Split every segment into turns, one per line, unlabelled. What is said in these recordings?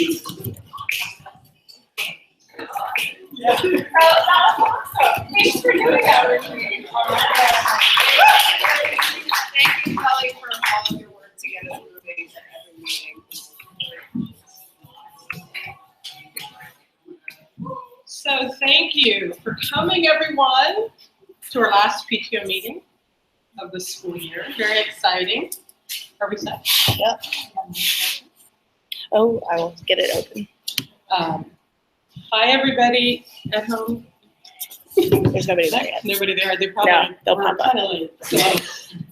Yeah. Thanks for doing that with me. Thank you, Kelly, for all of your work to get us moving at every meeting. So thank you for coming, everyone, to our last PTO meeting of the school year. Very exciting. Are we set?
Yep. Oh, I will get it open.
Hi, everybody at home.
There's nobody there yet.
Nobody there. They probably
No, they'll
were
pop up.
kind of late. So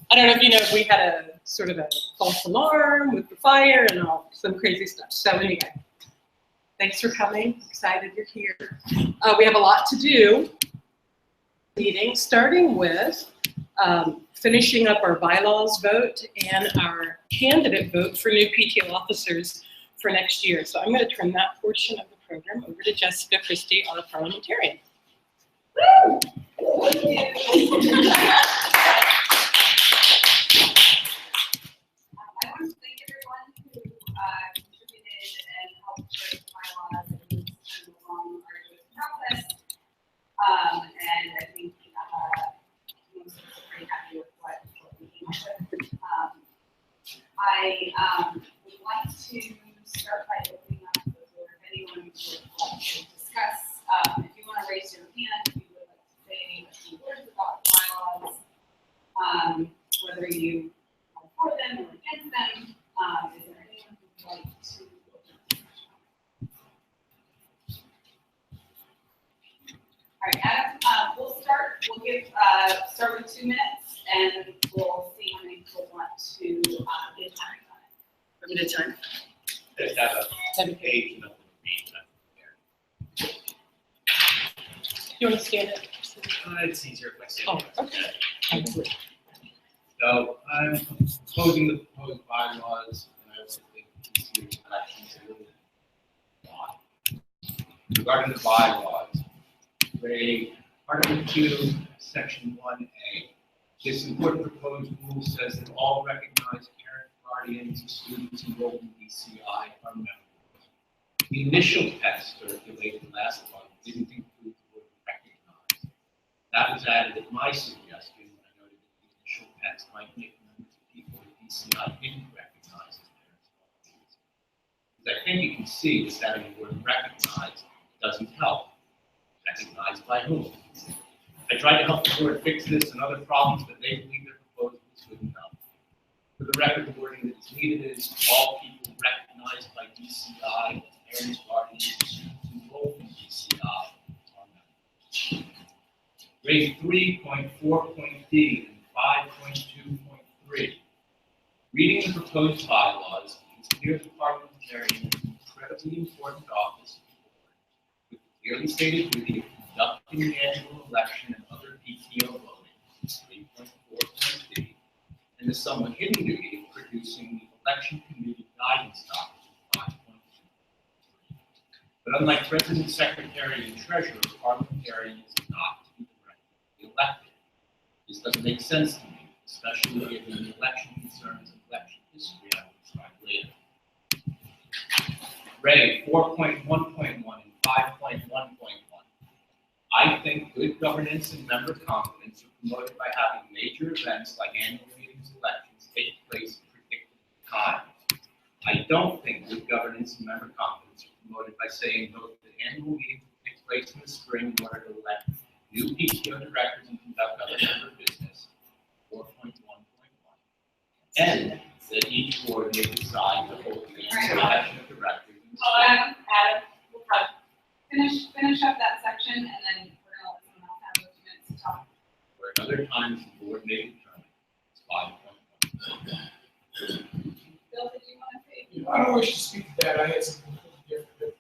I don't know if you know if we had a sort of a false alarm with the fire and all some crazy stuff. So anyway, thanks for coming. Excited you're here. We have a lot to do. Meeting starting with finishing up our bylaws vote and our candidate vote for new PTO officers for next year. So I'm going to turn that portion of the program over to Jessica Christie, our parliamentarian. Woo! Thank you.
I want to thank everyone who contributed and helped write bylaws and move along our process. And I think most of us are pretty happy with what we came up with. I would like to start by opening up the floor if anyone would like to discuss. If you want to raise your hand, if you would like to say a few words about bylaws, whether you are for them or against them. Is there anyone who would like to open up the discussion? All right, Adam, we'll start. We'll give start with 2 minutes, and we'll see how many people want to get time on it.
Limited time.
Just have a page and nothing to read.
You want to stand up?
It's easier if I say
Oh,
it.
okay.
So I'm opposing the proposed bylaws, and I also think this year's elections are really odd. Regarding the bylaws, Article 2, Section 1A. This important proposed rule says that all recognized parent guardians of students enrolled in BCI are members. The initial text circulated last month didn't include the word recognized. That was added at my suggestion when I noted that the initial text might make members of people at BCI didn't recognize as parents guardians. As I think you can see, just adding the word recognized doesn't help. Recognized by whom? I tried to help the board fix this and other problems, but they believe their proposals wouldn't help. For the record, the wording that is needed is all people recognized by BCI as parents, guardians, and students enrolled in BCI are members. Grade 3.4.d and 5.2.3. Reading the proposed bylaws, it's clear the parliamentarian is an incredibly important office with the clearly stated duty of conducting the annual election and other PTO voting, 3.4.d, and the somewhat hidden duty of producing the election committee guidance document, 5.2.3. But unlike president, secretary, and treasurer, parliamentarians are not to be directly elected. This doesn't make sense to me, especially given the election concerns and election history I will describe later. Ray 4.1.1 and 5.1.1. I think good governance and member confidence are promoted by having major events like annual meetings, elections take place at predicted times. I don't think good governance and member confidence are promoted by saying both that annual meetings will take place in the spring in order to elect new PTO directors and conduct other member business, 4.1.1, and that each board may decide to hold the election of directors.
Adam, we'll probably finish up that section, and then we're gonna let someone else have a few minutes to talk.
Where at other times the board may determine it's 5.1.
Bill, did you want to say?
I don't wish to speak to that. I had something different.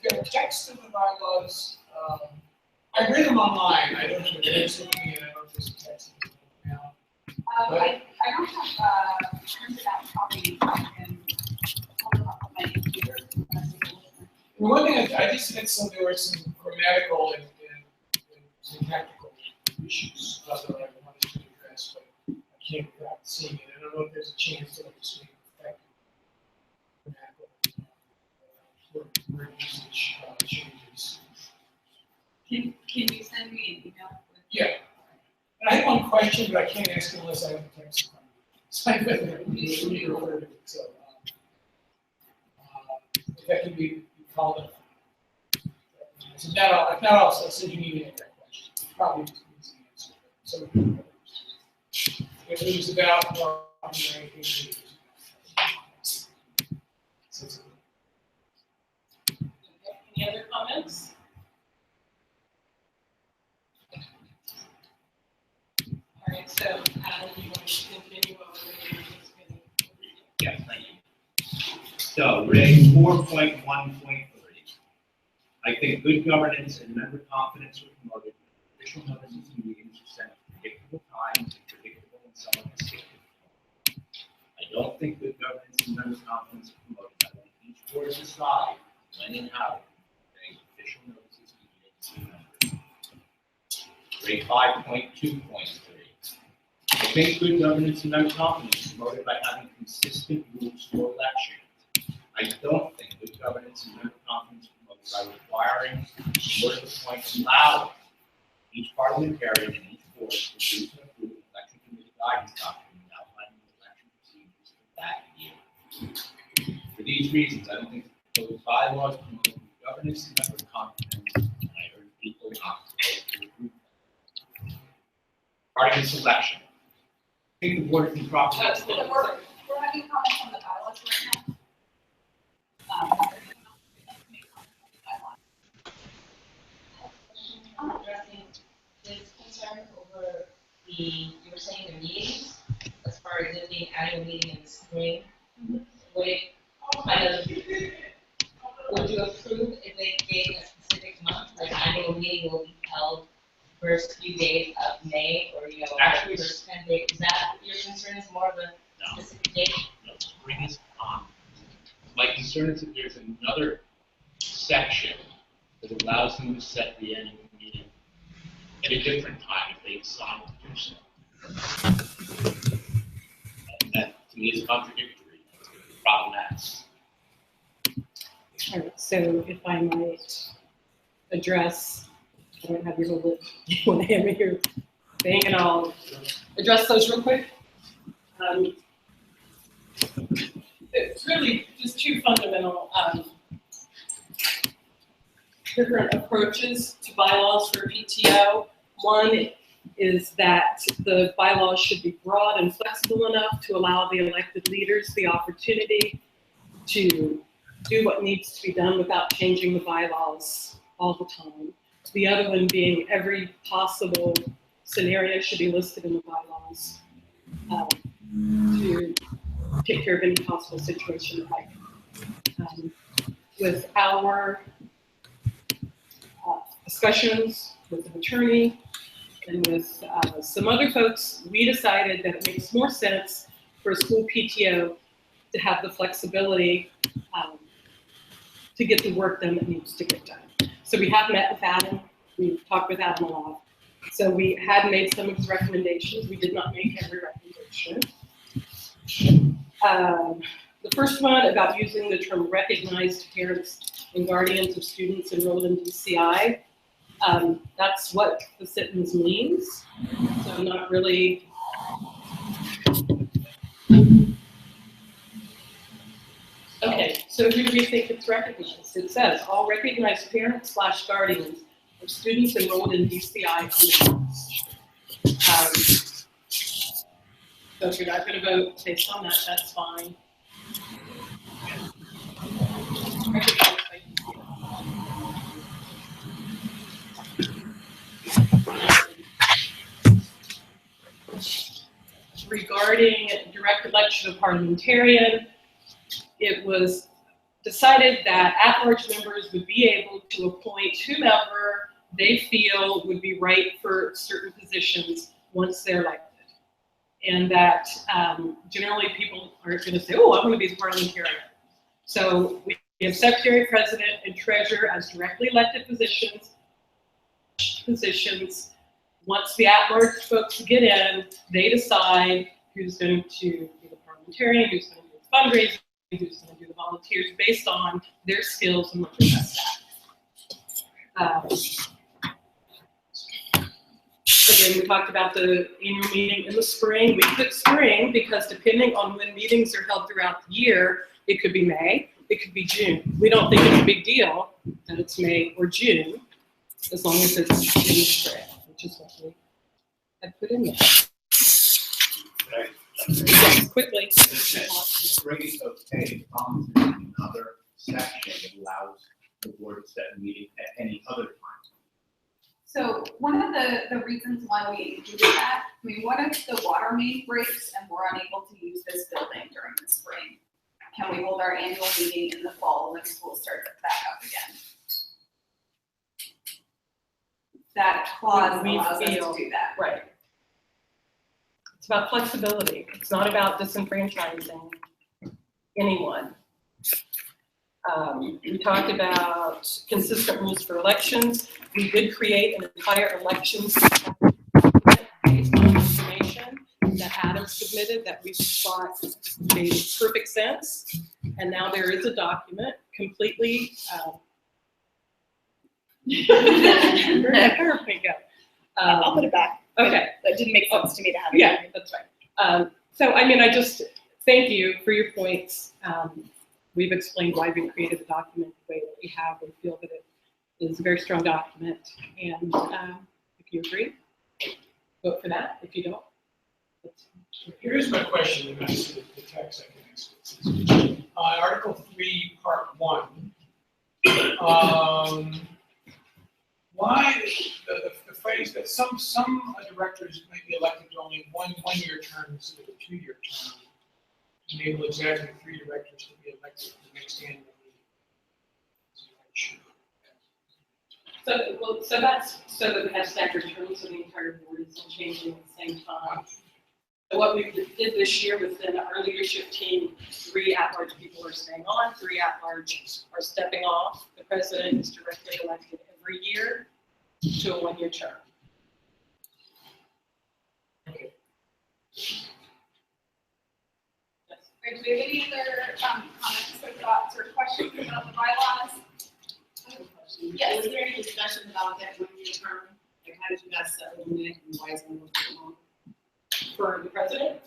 But the text of the bylaws, I read them online. I don't know if there's something, and I don't know if there's a text now.
I don't have printed out copies. I can pull them up on my computer.
Well, one thing I just had there were some grammatical and syntactical issues that I wanted to address, but I can't without seeing it. I don't know if there's a chance to just make it effective grammatical. word usage changes.
Can you send me an email?
Yeah. And I have one question, but I can't ask it unless I have the text. So I refer to it. So if that can be called up. So if not, I'll send you an email with that question. Probably needs the answer. So if it was about or anything.
Any other comments? All right, so Adam, you want to continue over here?
Yes, thank you. So, Ray 4.1.3. I think good governance and member confidence are promoted when official notices and meetings are sent at predictable times and predictable and somewhat distinctive. I don't think good governance and member confidence are promoted by letting each board decide when and how to convey official notices and meetings to members. Ray 5.2.3. I think good governance and member confidence is promoted by having consistent rules for elections. I don't think good governance and member confidence is promoted by requiring board appoints allowing each parliamentarian and each board to produce and approve an election committee guidance document outlining the election procedures for that year. For these reasons, I don't think the proposed bylaws promote good governance and member confidence, and I urge people not to vote to approve them. Regarding this election, I think the board can properly.
That's the
We're having comments on the bylaws right now.
I'm addressing this concern over you were saying the meetings, as far as it being annual meeting in the spring. Would you approve if they gave a specific month, like annual meeting will be held first few days of May, or,
Actually,
first 10 days? Is that your concern, is more of a specific date?
No, spring is on. My concern is that there's another section that allows them to set the annual meeting at a different time if they decide to do so. And that, to me, is contradictory, problematic.
All right, so if I might address, I don't have your whole list, you want to hand me your thing, and I'll address those real quick. It's really just two fundamental different approaches to bylaws for PTO. One is that the bylaws should be broad and flexible enough to allow the elected leaders the opportunity to do what needs to be done without changing the bylaws all the time. The other one being every possible scenario should be listed in the bylaws to take care of any possible situation like with our discussions with an attorney and with some other folks, we decided that it makes more sense for a school PTO to have the flexibility to get the work done that needs to get done. So we have met with Adam, we've talked with Adam a lot. So we had made some of his recommendations. We did not make every recommendation. The first one about using the term recognized parents and guardians of students enrolled in DCI. That's what the sentence means. So I'm not really. Okay, so who do we think it's recognized? It says all recognized parents/guardians of students enrolled in DCI. So if you're not going to vote based on that, that's fine. Recognized by DCI. Regarding direct election of parliamentarian, it was decided that at-large members would be able to appoint whomever they feel would be right for certain positions once they're elected. And that generally people are going to say, oh, I want to be the parliamentarian. So we have secretary, president, and treasurer as directly elected positions. Once the at-large folks get in, they decide who's going to be the parliamentarian, who's going to do the fundraising, who's going to do the volunteers based on their skills and what they're best at. Again, we talked about the annual meeting in the spring. We put spring because depending on when meetings are held throughout the year, it could be May, it could be June. We don't think it's a big deal that it's May or June, as long as it's in the spring, which is what we had put in there.
Right.
Yes, quickly.
Spring is okay, another section that allows the board to set a meeting at any other time.
So one of the reasons why we do that, I mean, what if the water main breaks and we're unable to use this building during the spring? Can we hold our annual meeting in the fall when school starts back up again? That clause
We
allows us
feel-
to do that.
Right. It's about flexibility. It's not about disenfranchising anyone. We talked about consistent rules for elections. We did create an entire elections based on information that Adam submitted that we thought made perfect sense. And now there is a document completely. Where we go?
I'll put it back.
Okay.
That didn't make sense to me to have it.
Yeah, that's right. So, I mean, I just thank you for your points. We've explained why we created the document the way that we have. We feel that it is a very strong document. And if you agree, vote for that. If you don't,
Here's my question, and that's the text I can ask. Article 3, Part 1. Why the phrase that some directors may be elected to only one-year term instead of a 2-year term, enable exactly 3 directors to be elected to the next annual meeting.
so that's so that we have staggered terms, so the entire board isn't changing at the same time. So what we did this year within our leadership team, 3 at-large people are staying on, 3 at-large are stepping off. The president is directly elected every year to a 1-year term.
Okay.
Do we have any other comments or thoughts or questions about the bylaws? Yes.
Was there any discussion about that 1-year term? Like, how did you guys settle on it and why is it a little bit long?
For the president?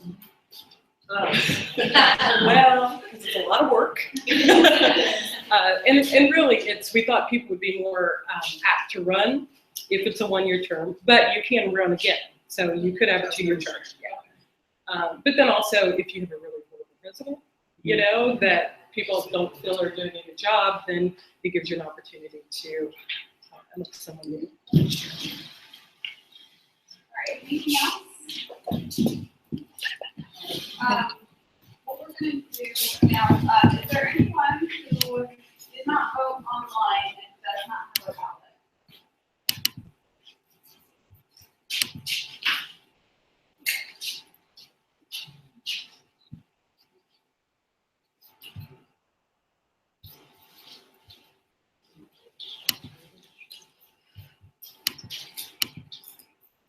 Well, it's a lot of work. And really, we thought people would be more apt to run if it's a 1-year term, but you can run again. So you could have a 2-year term. Yeah. But then also, if you have a really horrible president, you know, that people don't feel are doing a good job, then it gives you an opportunity to elect someone new.
All right, anything else? What we're going to do now, is there anyone who did not vote online and does not have a ballot?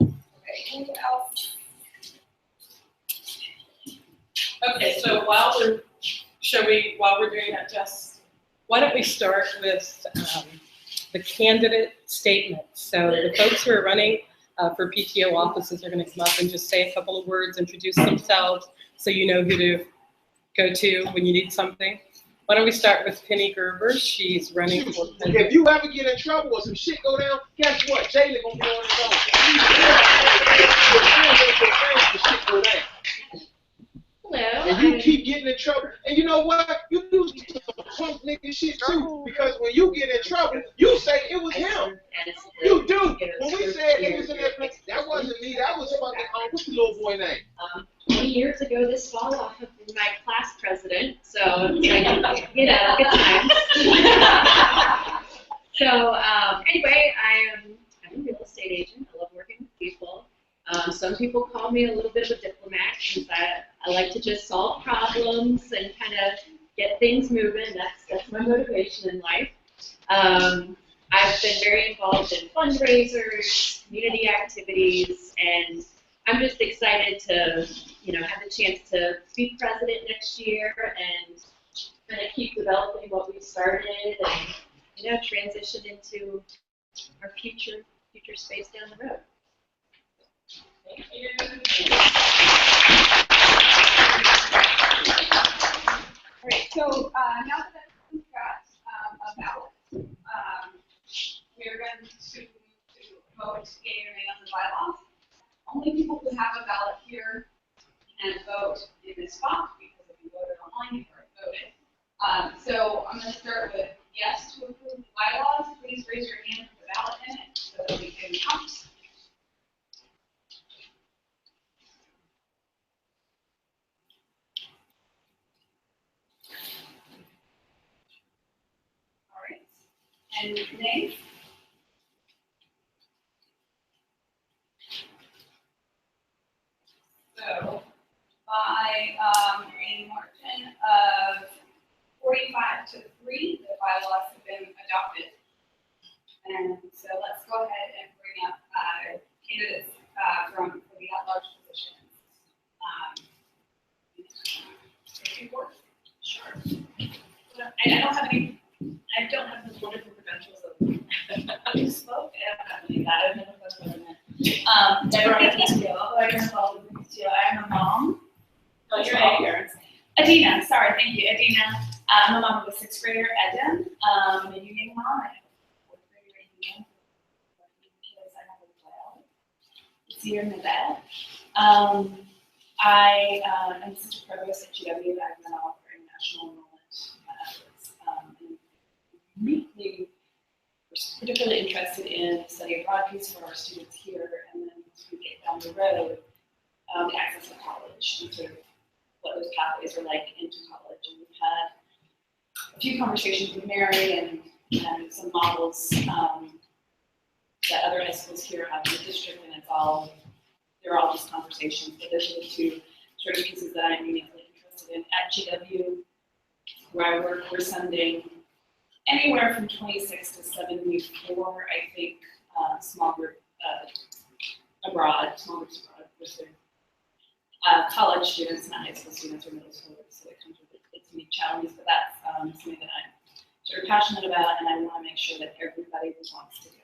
Okay, anything else?
Okay, so while we're doing that, Jess, why don't we start with the candidate statement? So the folks who are running for PTO offices are going to come up and just say a couple of words, introduce themselves, so you know who to go to when you need something. Why don't we start with Penny Gerber? She's running for president.
If you ever get in trouble or some shit go down, guess what? Jayla gonna be on his own. Shit go down.
Hello.
And you keep getting in trouble. And you know what? You do some punk nigga shit too. Because when you get in trouble, you say it was him. You do. When we said it was in that wasn't me. That was fucking what's the little boy name?
20 years ago this fall, I have been my class president. So it's like, you know, good times. So anyway, I'm a real estate agent. I love working with people. Some people call me a little bit of a diplomat since I like to just solve problems and kind of get things moving. That's my motivation in life. I've been very involved in fundraisers, community activities, and I'm just excited to, you know, have the chance to be president next year and kind of keep developing what we started and, you know, transition into our future space down the road.
Thank you.
All right, so now that we've got a ballot, we're going to vote yea or nay on the bylaws. Only people who have a ballot here can vote in this spot, because if you voted online, you've already voted. So I'm going to start with yes to approve the bylaws. Please raise your hand for the ballot in it so that we can count. All right. And nay? So by a margin of 45 to 3, the bylaws have been adopted. And so let's go ahead and bring up candidates for the at-large positions. Sure.
I don't have the wonderful credentials of you spoke. I don't have that. I don't know if that's what I meant. Never on a PTO, although I get involved with the PTO. I am a mom.
Oh, you're all parents. Adina, sorry, thank you. Adina, I'm a mom of a 6th grader, Eden. A union mom. I have a 4th grader, Adina. Because I have a child. It's here in the bed. I am assistant provost at GW. I've been all for international enrollment efforts. And uniquely, we're particularly interested in the study abroad piece for our students here, and then as we get down the road, the access to college and sort of what those pathways are like into college. And we've had a few conversations with Mary and some models that other high schools here have in the district, and they're all just conversations, but those are the two sort of pieces that I'm uniquely interested in. At GW, where I work, we're sending anywhere from 26 to 74, I think, small groups abroad, with college students, not high school students or middle schoolers, so it comes with its unique challenges, but that's something that I'm sort of passionate about, and I want to make sure that everybody who wants to do it.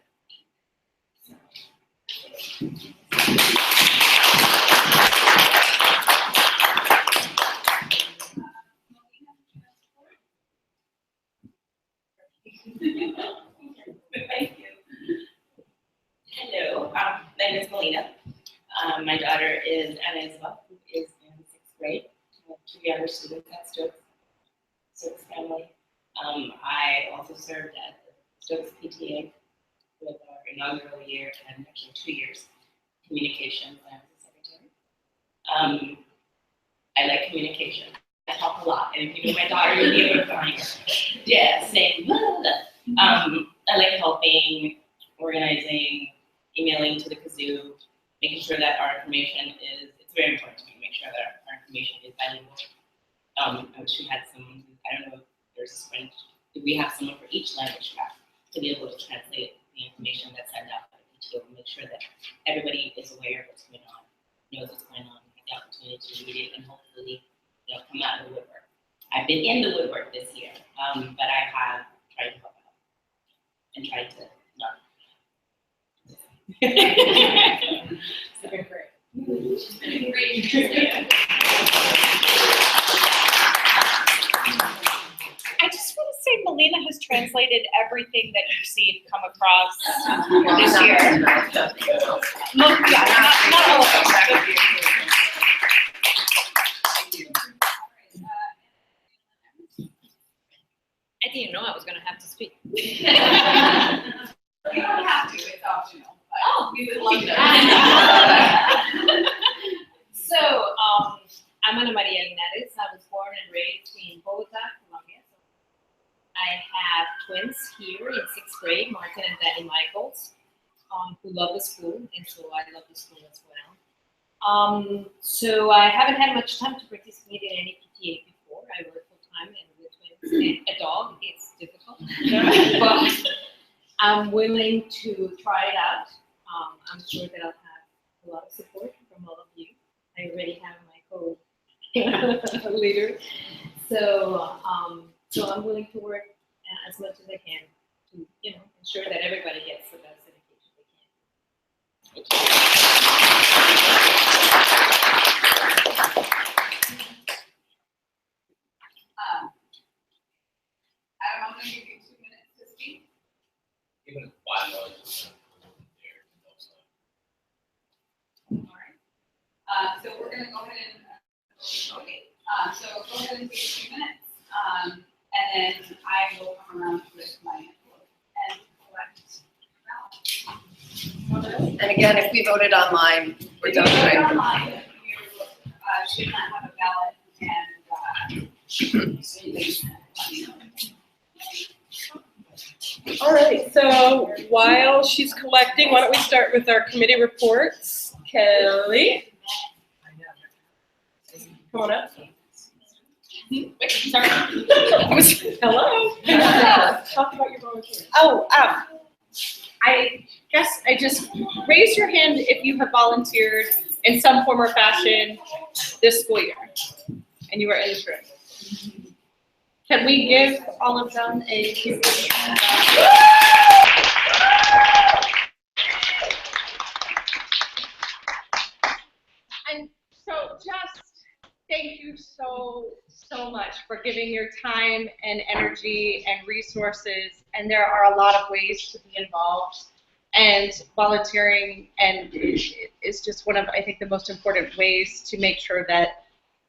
Thank you. Hello, my name is Melina. My daughter is Anna Isabel, who is in 6th grade. I have 2 younger students at Stokes family. I also served at the Stokes PTA with our inaugural year and actually 2 years communications. I was the secretary. I like communication. I talk a lot, and if you know my daughter, you'll be able to find her. Yeah, saying blah, blah, blah. I like helping, organizing, emailing to the kazoo, making sure that our information it's very important to me to make sure that our information is valuable. I wish we had someone I don't know if there's do we have someone for each language track to be able to translate the information that's sent out by the PTO and make sure that everybody is aware of what's going on, knows what's going on, has the opportunity to read it, and hopefully, come out of the woodwork. I've been in the woodwork this year, but I have tried to help out and tried to learn.
So great.
I just want to say Melina has translated everything that you've seen come across this year. Not all of them.
I didn't know I was going to have to speak.
You don't have to, it's optional. Oh, we would love that.
So, I'm Ana Maria Linares. I was born and raised in Bogota, Colombia. I have twins here in 6th grade, Martin and Danny Michaels, who love the school, and so I love the school as well. So I haven't had much time to participate in any PTA before. I work full-time and with twins and a dog. It's difficult, but I'm willing to try it out. I'm sure that I'll have a lot of support from all of you. I already have my co-leader. So So I'm willing to work as much as I can to, ensure that everybody gets the best education they can.
Adam, I'm gonna give you 2 minutes to speak.
Even if bylaws there,
Alright. So we're gonna go ahead and, okay, so go ahead and take 2 minutes. And then I will come around with my envelope and collect.
And again, if we voted online, we're done,
If you vote
right?
online, you should not have a ballot and,
All right, so while she's collecting, why don't we start with our committee reports? Kelly? Come on up.
Wait, sorry.
Hello. Talk about your volunteer.
Oh, I guess I just raise your hand if you have volunteered in some form or fashion this school year and you are in this room. Can we give all of them a And so just thank you so much for giving your time and energy and resources. And there are a lot of ways to be involved. And volunteering is just one of, I think, the most important ways to make sure that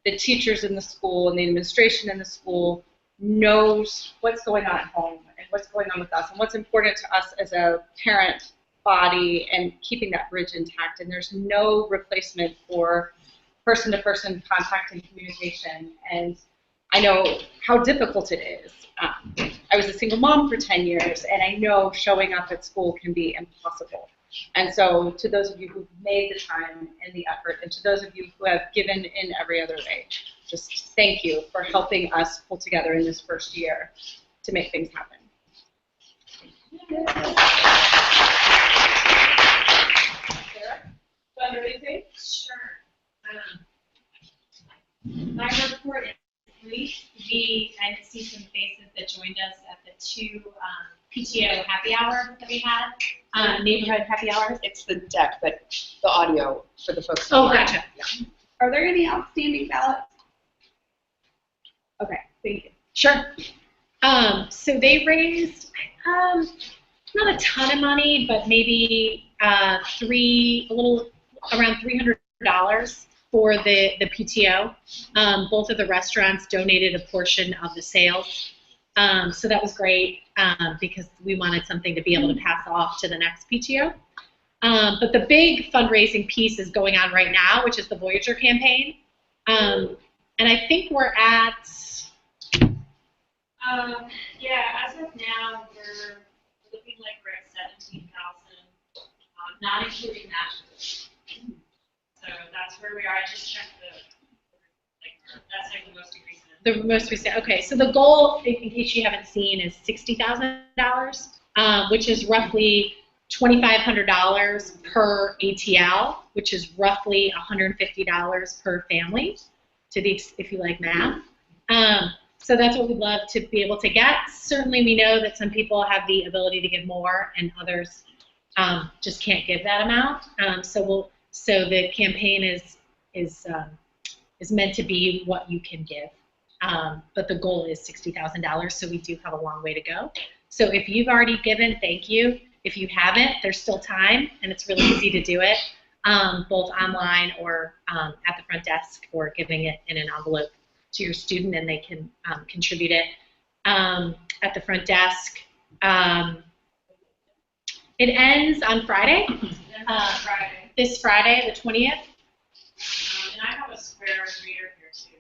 the teachers in the school and the administration in the school knows what's going on at home and what's going on with us and what's important to us as a parent body and keeping that bridge intact. And there's no replacement for person-to-person contact and communication. And I know how difficult it is. I was a single mom for 10 years, and I know showing up at school can be impossible. And so to those of you who've made the time and the effort, and to those of you who have given in every other way, just thank you for helping us pull together in this first year to make things happen.
Sarah, under anything?
Sure. My report is brief. I see some faces that joined us at the 2 PTO happy hour that we had, neighborhood happy hours.
It's the deck, but the audio for the folks.
Oh,
online.
gotcha.
are there any outstanding ballots?
Okay, thank you. Sure. So they raised not a ton of money, but maybe a little around $300 for the PTO. Both of the restaurants donated a portion of the sales. So that was great because we wanted something to be able to pass off to the next PTO. But the big fundraising piece is going on right now, which is the Voyager campaign. And I think we're at...
yeah, as of now, we're looking like we're at 17,000, not including matches. So that's where we are. I just checked that's like the most recent.
The most recent, okay. So the goal, in case you haven't seen, is $60,000, which is roughly $2,500 per ATL, which is roughly $150 per family, if you like math. So that's what we'd love to be able to get. Certainly we know that some people have the ability to give more and others just can't give that amount. So the campaign is meant to be what you can give. But the goal is $60,000, so we do have a long way to go. So if you've already given, thank you. If you haven't, there's still time, and it's really easy to do it, both online or at the front desk, or giving it in an envelope to your student, and they can contribute it at the front desk. It ends on Friday. This Friday, the 20th.
And I have a square reader here too.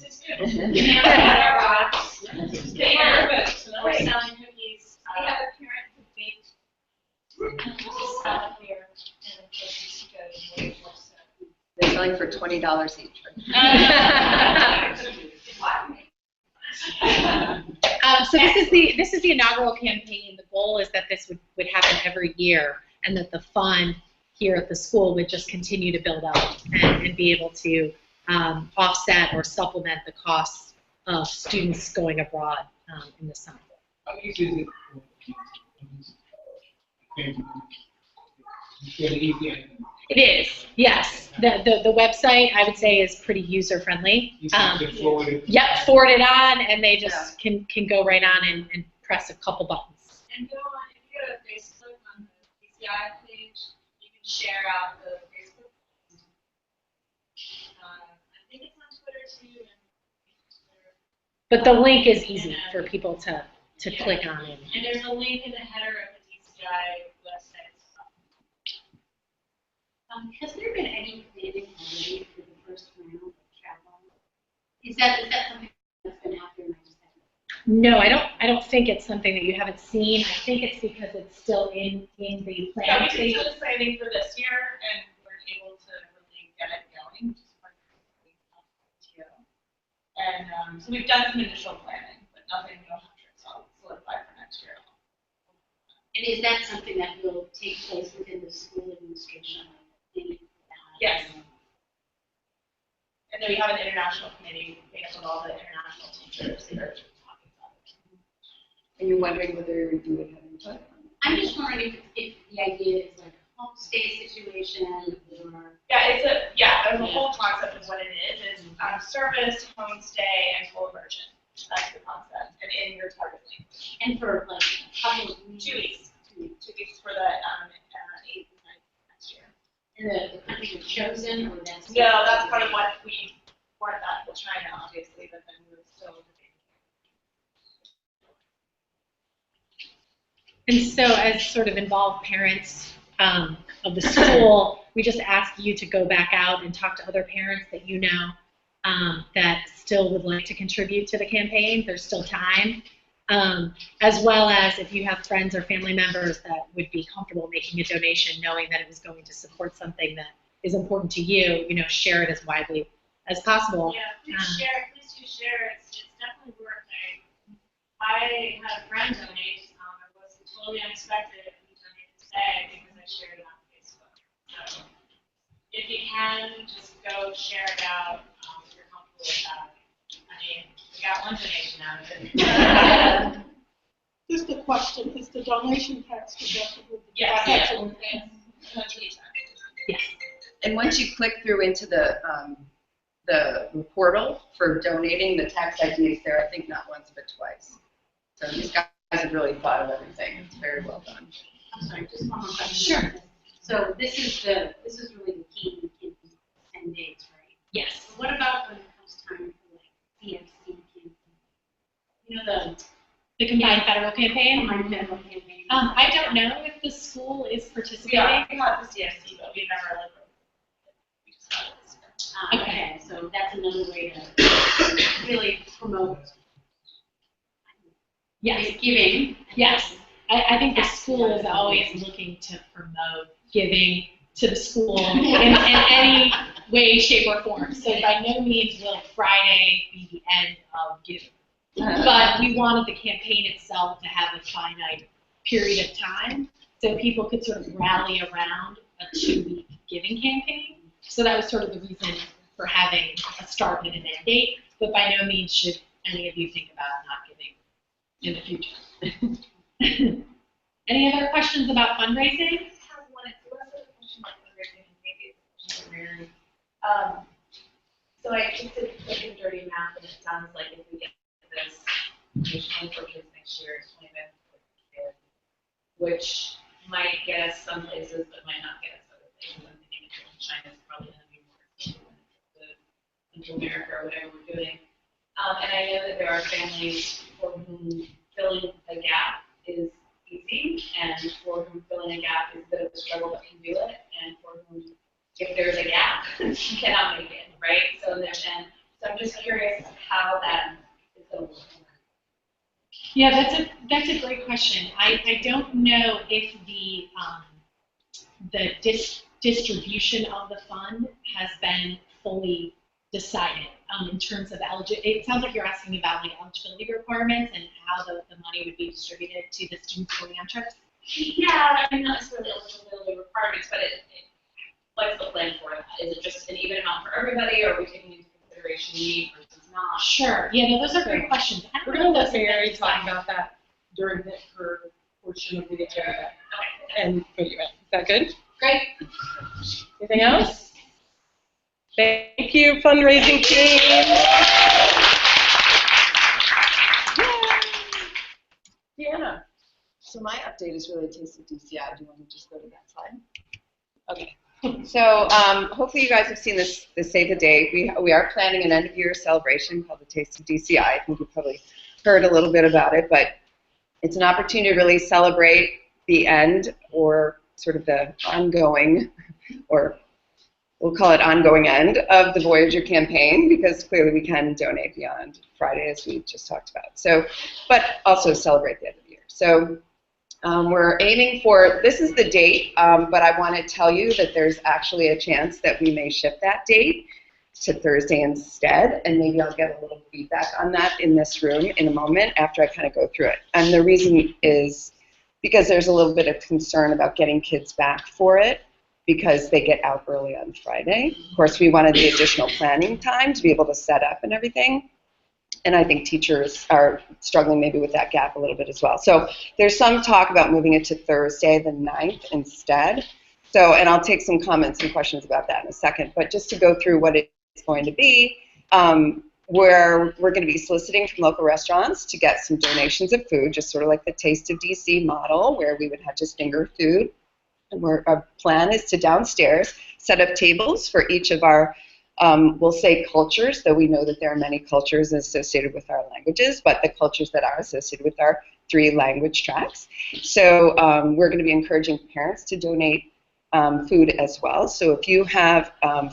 Yes, it's good. We're selling cookies.
We have a parent
who baked cookies out here, and cookies to go to the
They're selling for $20 each.
So this is the inaugural campaign. The goal is that this would happen every year, and that the fund here at the school would just continue to build up and be able to offset or supplement the costs of students going abroad in the summer.
How easy is it for
It is, yes. The website, I would say, is pretty user-friendly. Yep, forward it on, and they just can go right on and press a couple buttons.
And go on, if you go to Facebook on the PCI page, you can share out the Facebook. I think it's on Twitter too.
But the link is easy for people to click on it.
And there's a link in the header of the DCI website.
Has there been any planning already for the first round of travel? Is that something that's been out there?
No, I don't think it's something that you haven't seen. I think it's because it's still in the
Yeah,
planning
we
stage.
started planning for this year, and we're able to really get it going. Just by PTO. And so we've done some initial planning, but nothing, no 100% solidified for next year.
And is that something that will take place within the school administration?
Yes. And then we have an international committee made up of all the international teachers that are talking about it.
And you're wondering whether you would have input?
I'm just wondering if the idea is like a homestay situation or.
Yeah, there's a whole concept of what it is. It's service, homestay, and full immersion. That's the concept, and in your target language.
And for like a couple of weeks.
2 weeks. 2 weeks for the 8th and 9th next year.
And the countries are chosen, or that's.
No, that's part of what we weren't that with China, obviously, but then we were still.
And so as sort of involved parents of the school, we just ask you to go back out and talk to other parents that you know that still would like to contribute to the campaign. There's still time. As well as if you have friends or family members that would be comfortable making a donation, knowing that it was going to support something that is important to you, share it as widely as possible.
Yeah, please do share. It's definitely worth it. I had a friend donate. It was totally unexpected. He donated today because I shared it on Facebook. So if you can, just go share it out if you're comfortable with that. I mean, we got one donation out of it.
Just a question, is the donation tax deductible?
Yes.
Yes.
And once you click through into the portal for donating, the tax ID is there, I think not once but twice. So these guys have really thought of everything. It's very well done.
I'm sorry, just one more question.
Sure.
So this is really the key in 10 days, right?
Yes.
What about when it comes time for like CFC campaign?
The Combined Federal Campaign?
Combined Federal Campaign.
I don't know if the school is participating.
We have the CFC, but we've never we just got it this year.
Okay, so that's another way to really promote.
Yes.
Giving.
Yes. I think the school is always looking to promote giving to the school in any way, shape, or form. So by no means will Friday be the end of giving. But we wanted the campaign itself to have a finite period of time so people could sort of rally around a 2-week giving campaign. So that was sort of the reason for having a start and an end date. But by no means should any of you think about not giving in the future. Any other questions about fundraising?
I have one question about fundraising, and maybe it's a question for Mary. So I just did quick and dirty math, and it sounds like if we get this additional purchase next year, it's 25 kids, which might get us some places, but might not get us other places. I'm thinking China's probably going to be more expensive than Central America or whatever we're doing. And I know that there are families for whom filling a gap is easy, and for whom filling a gap is a bit of a struggle but can do it, and for whom, if there's a gap, you cannot make it, right? So I'm just curious how that is going to work.
Yeah, that's a great question. I don't know if the distribution of the fund has been fully decided in terms of eligibility. It sounds like you're asking about like eligibility requirements and how the money would be distributed to the students going on trips.
Yeah, I mean, not necessarily eligibility requirements, but what's the plan for that? Is it just an even amount for everybody, or are we taking into consideration
consideration you need versus not.
Sure. Yeah, no, those are great questions. I don't
We're
know
gonna
if
let
those
Mary
have
talk
been
about that during her portion of the agenda. And put you in. Is that good?
Great.
Anything else? Thank you, fundraising team. Deanna.
So my update is really a taste of DCI. Do you want to just go to that slide?
Okay.
So hopefully you guys have seen this save the date. We are planning an end of year celebration called the Taste of DCI. I think you've probably heard a little bit about it, but it's an opportunity to really celebrate the end or sort of the ongoing, or we'll call it ongoing end of the Voyager campaign, because clearly we can donate beyond Friday, as we just talked about. So, but also celebrate the end of the year. So we're aiming for, this is the date, but I want to tell you that there's actually a chance that we may shift that date to Thursday instead, and maybe I'll get a little feedback on that in this room in a moment after I kind of go through it. And the reason is because there's a little bit of concern about getting kids back for it, because they get out early on Friday. Of course, we wanted the additional planning time to be able to set up and everything. And I think teachers are struggling maybe with that gap a little bit as well. So there's some talk about moving it to Thursday the 9th instead. So, and I'll take some comments and questions about that in a second. But just to go through what it's going to be, where we're going to be soliciting from local restaurants to get some donations of food, just sort of like the Taste of DC model, where we would have just finger food. And our plan is to downstairs set up tables for each of our, we'll say cultures, though we know that there are many cultures associated with our languages, but the cultures that are associated with our 3 language tracks. So we're going to be encouraging parents to donate food as well. So if you have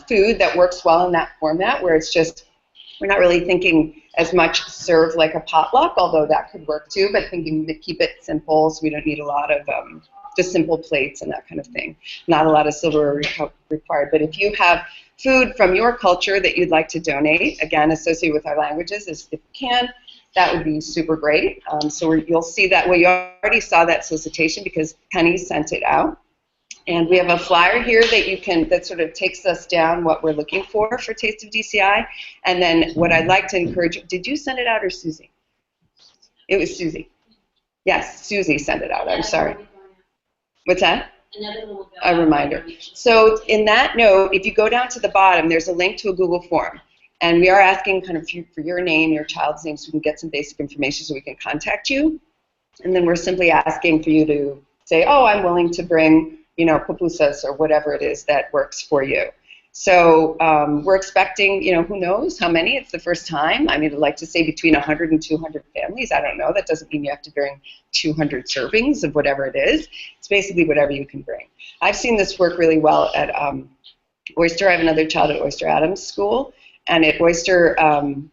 food that works well in that format, where it's just, we're not really thinking as much serve like a potluck, although that could work too, but thinking to keep it simple, so we don't need a lot of just simple plates and that kind of thing. Not a lot of silverware required. But if you have food from your culture that you'd like to donate, again, associated with our languages, if you can, that would be super great. So you'll see that, well, you already saw that solicitation because Penny sent it out. And we have a flyer here that you can, that sort of takes us down what we're looking for Taste of DCI. And then what I'd like to encourage, did you send it out or Susie? It was Susie. Yes, Susie sent it out, I'm sorry. What's that? A reminder. So in that note, if you go down to the bottom, there's a link to a Google form. And we are asking kind of for your name, your child's name, so we can get some basic information so we can contact you. And then we're simply asking for you to say, oh, I'm willing to bring, you know, pupusas or whatever it is that works for you. So we're expecting, you know, who knows how many? It's the first time. I mean, I'd like to say between 100 and 200 families. I don't know. That doesn't mean you have to bring 200 servings of whatever it is. It's basically whatever you can bring. I've seen this work really well at Oyster. I have another child at Oyster Adams School. And at Oyster,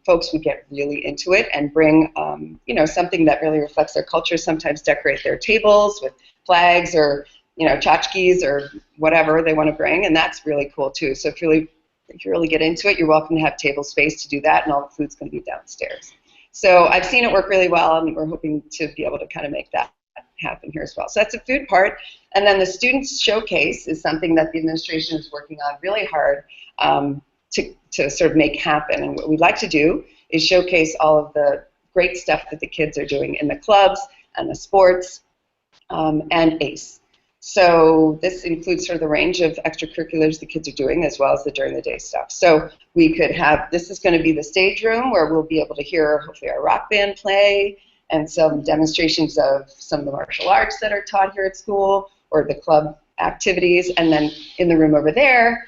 folks would get really into it and bring, you know, something that really reflects their culture. Sometimes decorate their tables with flags or, you know, tchotchkes or whatever they want to bring, and that's really cool too. So if you really get into it, you're welcome to have table space to do that, and all the food's going to be downstairs. So I've seen it work really well, and we're hoping to be able to kind of make that happen here as well. So that's the food part, and then the students showcase is something that the administration is working on really hard to sort of make happen. And what we'd like to do is showcase all of the great stuff that the kids are doing in the clubs and the sports and ACE. So this includes sort of the range of extracurriculars the kids are doing, as well as the during the day stuff. So we could have, this is going to be the stage room where we'll be able to hear hopefully our rock band play and some demonstrations of some of the martial arts that are taught here at school or the club activities. And then in the room over there,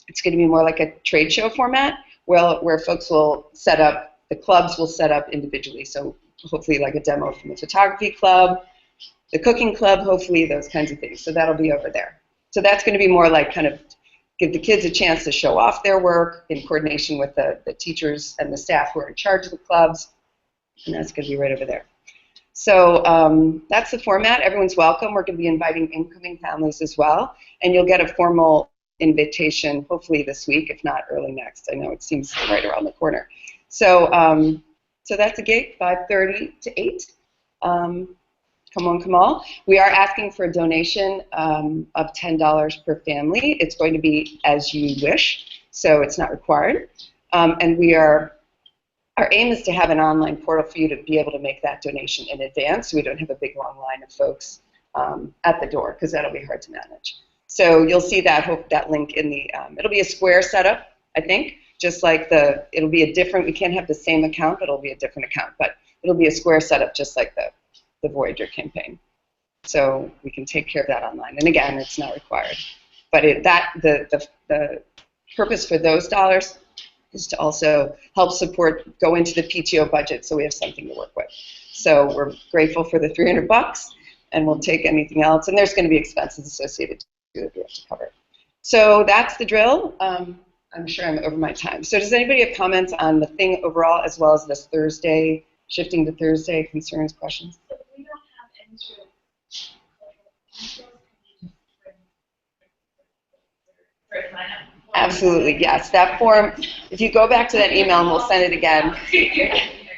it's going to be more like a trade show format where folks will set up, the clubs will set up individually. So hopefully like a demo from the photography club, the cooking club, hopefully, those kinds of things. So that'll be over there. So that's going to be more like kind of give the kids a chance to show off their work in coordination with the teachers and the staff who are in charge of the clubs. And that's going to be right over there. So that's the format. Everyone's welcome. We're going to be inviting incoming families as well. And you'll get a formal invitation hopefully this week, if not early next. I know it seems right around the corner. So, so that's the gate, 5:30 to 8. Come on, come all. We are asking for a donation of $10 per family. It's going to be as you wish, so it's not required. And our aim is to have an online portal for you to be able to make that donation in advance, so we don't have a big long line of folks at the door, because that'll be hard to manage. So you'll see that link in the, it'll be a Square setup, I think, just like it'll be a different, we can't have the same account, but it'll be a different account, but it'll be a Square setup just like the Voyager campaign. So we can take care of that online. And again, it's not required. But the purpose for those dollars is to also help go into the PTO budget, so we have something to work with. So we're grateful for the $300, and we'll take anything else. And there's going to be expenses associated too that we have to cover. So that's the drill. I'm sure I'm over my time. So does anybody have comments on the thing overall, as well as this Thursday, shifting to Thursday, concerns, questions?
We don't have any sort of
Absolutely, yes. That form, if you go back to that email, and we'll send it again,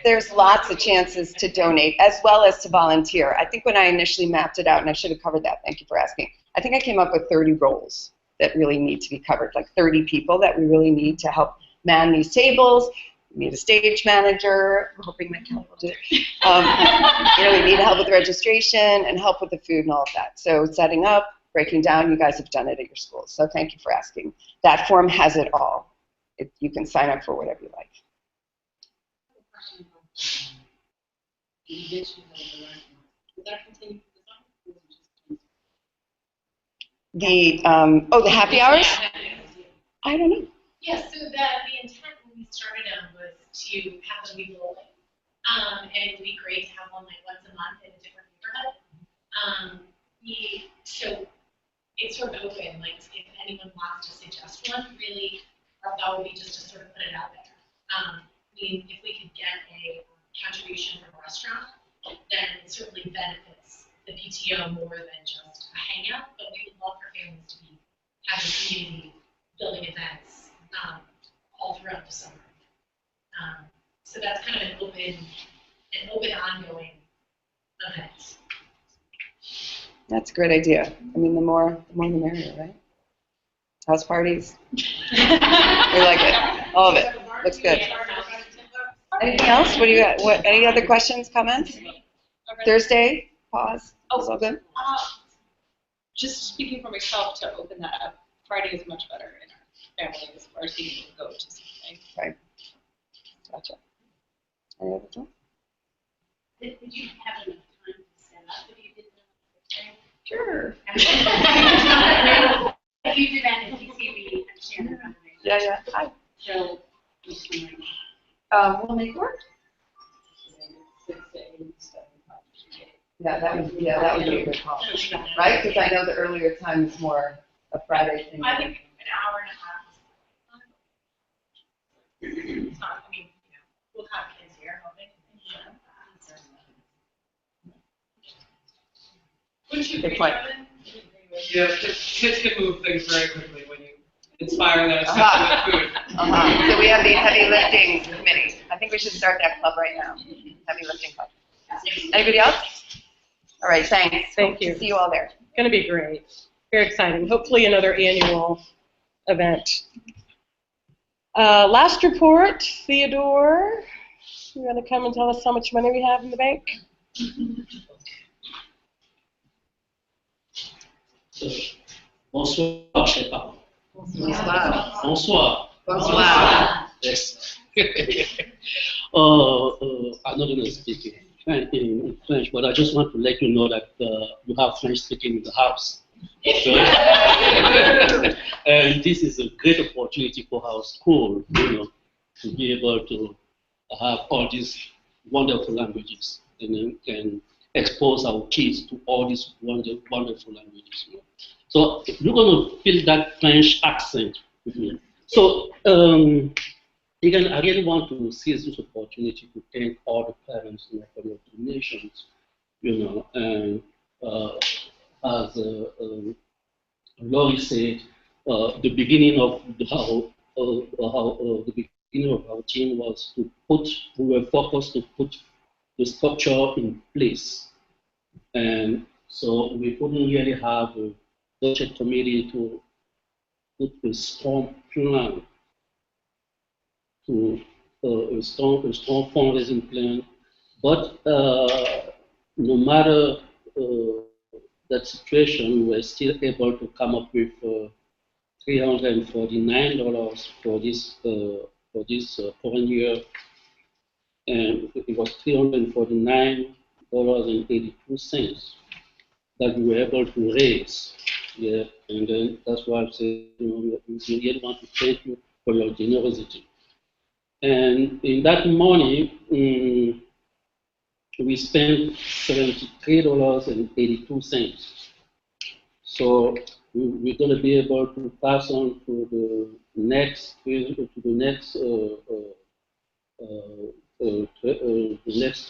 there's lots of chances to donate, as well as to volunteer. I think when I initially mapped it out, and I should have covered that, thank you for asking, I think I came up with 30 roles that really need to be covered, like 30 people that we really need to help man these tables. We need a stage manager. I'm hoping that Kelly will do it. We need help with registration and help with the food and all of that. So setting up, breaking down, you guys have done it at your schools. So thank you for asking. That form has it all. You can sign up for whatever you like. The happy hours? I don't know.
Yeah, so the intent when we started them was to have them be rolling. And it would be great to have one like once a month in a different neighborhood. So it's sort of open, like if anyone wants to suggest one, really our thought would be just to sort of put it out there. If we could get a contribution from a restaurant, then it certainly benefits the PTO more than just a hangout, but we would love for families to be having community building events all throughout the summer. So that's kind of an open ongoing event.
That's a great idea. I mean, the more the merrier, right? House parties. We like it. All of it. Looks good. Anything else? What do you got? Any other questions, comments? Thursday, pause. Is all good?
Just speaking for myself, to open that up, Friday is much better in our family as far as being able to go to something.
Right. Gotcha. Any other thoughts?
Did you have enough time to stand up if you did that?
Sure.
If you did that in TCB, understand that.
Yeah. Hi.
So,
We'll make it work. Yeah, that would be a good call, right? Because I know the earlier time is more a Friday thing.
I think an hour and a half. It's not, we'll have kids here, hoping. Wouldn't you
Good
agree,
point.
Kevin?
Yeah, kids can move things very quickly when you inspire them to food.
So we have the heavy lifting committee. I think we should start that club right now. Heavy lifting club. Anybody else? All right, thanks.
Thank you.
See you all there.
It's going to be great. Very exciting. Hopefully another annual event. Last report, Theodore. You want to come and tell us how much money we have in the bank?
Bonsoir, chers parents.
Bonsoir.
Bonsoir.
Bonsoir.
Yes. I'm not going to speak in French, but I just want to let you know that you have French speaking in the house. And this is a great opportunity for our school, to be able to have all these wonderful languages and can expose our kids to all these wonderful languages. So you're going to feel that French accent with me. So again, I really want to seize this opportunity to thank all the parents for your donations. And as Laurie said, the beginning of the beginning of our team was we were focused to put the structure in place, and so we couldn't really have a budget committee to put a strong plan to a strong fundraising plan. But no matter that situation, we were still able to come up with $349 for this current year, and it was $349.82 that we were able to raise. Yeah, and then that's why I say, we really want to thank you for your generosity. And in that money, we spent $73.82. So we're going to be able to pass on to the next the next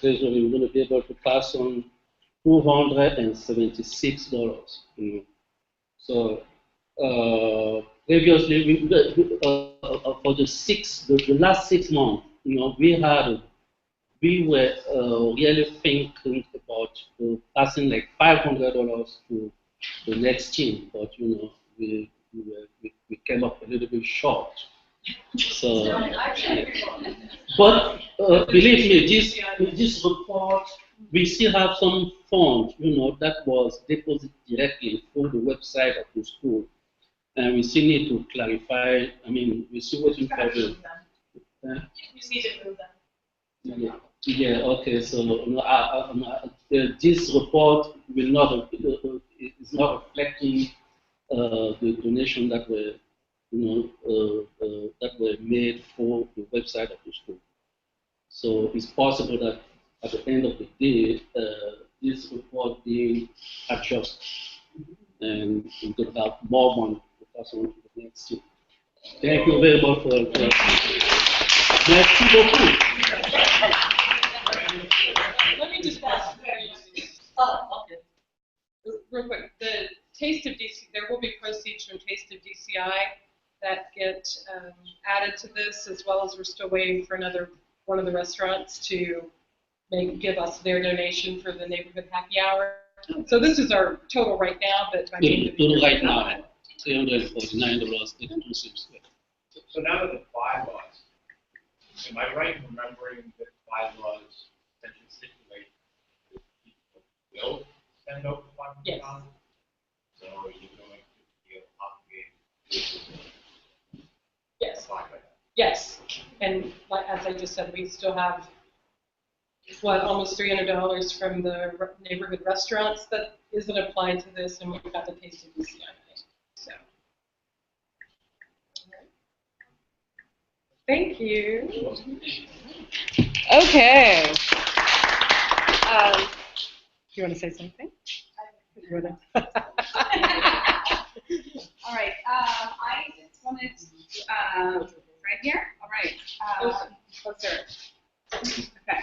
treasury. We're going to be able to pass on $276. So previously, for the last 6 months, we were really thinking about passing like $500 to the next team, but we came up a little bit short. So, but believe me, this report, we still have some funds, that was deposited directly through the website of the school, and we still need to clarify. I mean, we're still waiting for the.
You just need to move them.
Yeah. Okay. So this report will not is not reflecting the donation that were that were made for the website of the school. So it's possible that at the end of the day, this report being adjusted, and we could have more money to pass on to the next year. Thank you very much for your Merci beaucoup.
Let me just ask. Oh, okay. Real quick, the Taste of DC, there will be proceeds from Taste of DCI that get added to this, as well as we're still waiting for one of the restaurants to give us their donation for the neighborhood happy hour. So this is our total right now, but by the end of the year,
right now, $349.82.
So now that the bylaws, am I right in remembering that bylaws essentially stipulate that people will send over $500?
Yes.
So are you going to be obligated to
Yes.
apply by that?
Yes, and as I just said, we still have almost $300 from the neighborhood restaurants that isn't applied to this, and we've got the Taste of DCI. So, thank you.
Okay.
Do you want to say something?
All right, I just wanted to, right here, all right. Closer. Okay.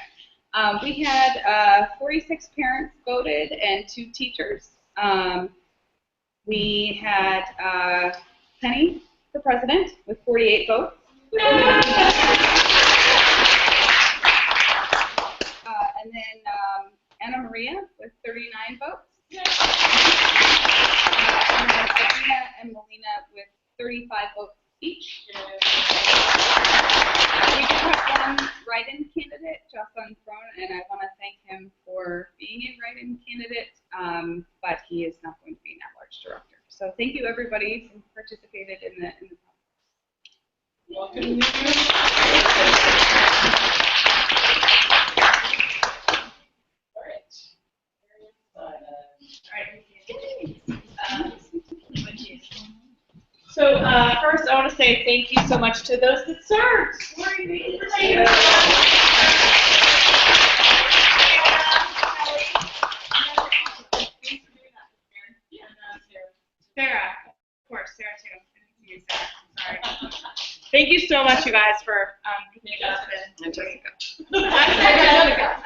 We had 46 parents voted and 2 teachers. We had Penny for president with 48 votes. And then Anna Maria with 39 votes. And then Adina and Melina with 35 votes each. We do have one write-in candidate, Jocelyn Throne, and I want to thank him for being a write-in candidate, but he is not going to be an at-large director. So thank you, everybody who participated in the process.
Welcome.
So first, I want to say thank you so much to those that served. Sarah, of course, Sarah too. I didn't see you, Sarah. Sorry. Thank you so much, you guys, for picking us and Jessica.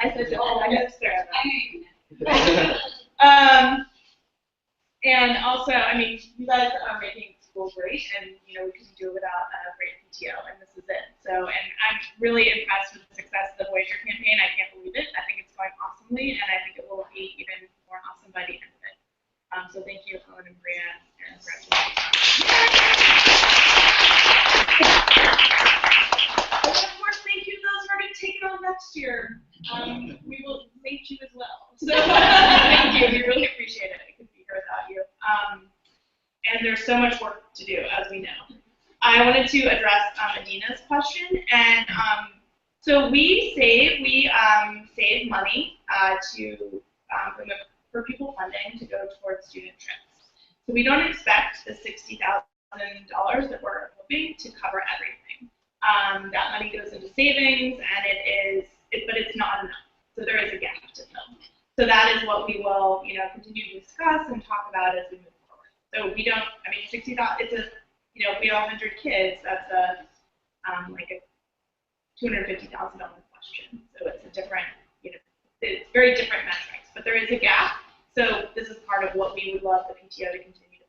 I said Sarah. And also, I mean, you guys are making school great, and we couldn't do it without a great PTO, and this is it. So, and I'm really impressed with the success of the Voyager campaign. I can't believe it. I think it's going awesomely, and I think it will be even more awesome by the end of it. So thank you, Owen and Maria, and congratulations.
So thank you. We really appreciate it. I couldn't be here without you. And there's so much work to do, as we know. I wanted to address Adina's question, and so we save money from the per pupil funding to go towards student trips. So we don't expect the $60,000 that we're hoping to cover everything. That money goes into savings, and but it's not enough. So there is a gap to fill. So that is what we will, continue to discuss and talk about as we move forward. So we don't, $60,000. It's a, if we have 100 kids, that's like a $250,000 question. So it's a different, it's very different metrics, but there is a gap. So this is part of what we would love the PTO to continue to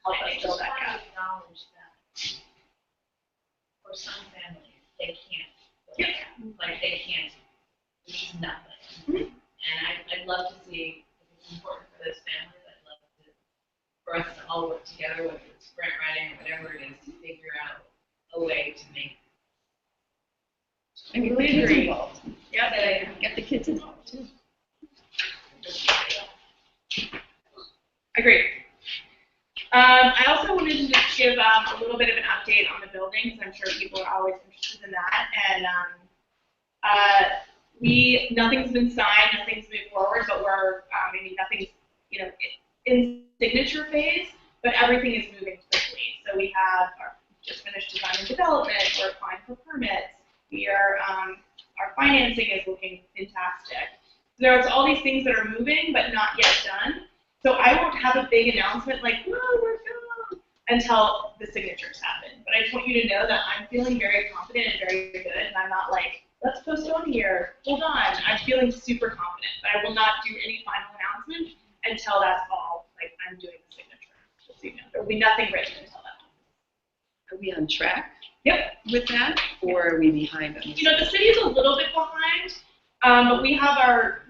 help us fill that gap.
Acknowledge that for some families, they can't fill that gap. Like they can't, there's just nothing. Mm-hmm. And I'd love to see, if it's important for those families, I'd love for us to all work together, whether it's grant writing or whatever it is, to figure out a way to make.
I really agree.
Yeah,
get the kids involved too.
Agreed. I also wanted to just give a little bit of an update on the buildings. I'm sure people are always interested in that. And nothing's been signed, nothing's moved forward, but nothing's, in signature phase, but everything is moving quickly. So we have just finished design and development, we're applying for permits, our financing is looking fantastic. There's all these things that are moving, but not yet done. So I won't have a big announcement like, whoa, we're going, until the signatures happen. But I just want you to know that I'm feeling very confident and very good, and I'm not like, let's postpone here, hold on. I'm feeling super confident, but I will not do any final announcement until that's all, like I'm doing the signature. Just so you know, there will be nothing written until that.
Are we on track?
Yep.
With that, or are we behind on this?
The city is a little bit behind, but we have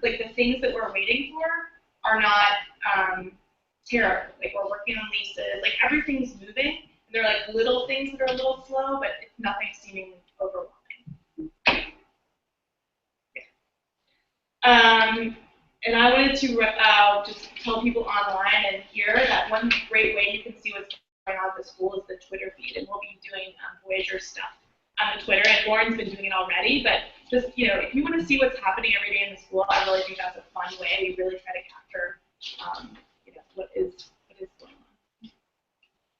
the things that we're waiting for are not terrible. Like we're working on leases, like everything's moving. And they're like little things that are a little slow, but it's nothing seemingly overwhelming. And I wanted to just tell people online and here that one great way you can see what's going on at the school is the Twitter feed, and we'll be doing Voyager stuff on the Twitter, and Lauren's been doing it already, but just, if you want to see what's happening every day in the school, I really think that's a fun way. We really try to capture, what is going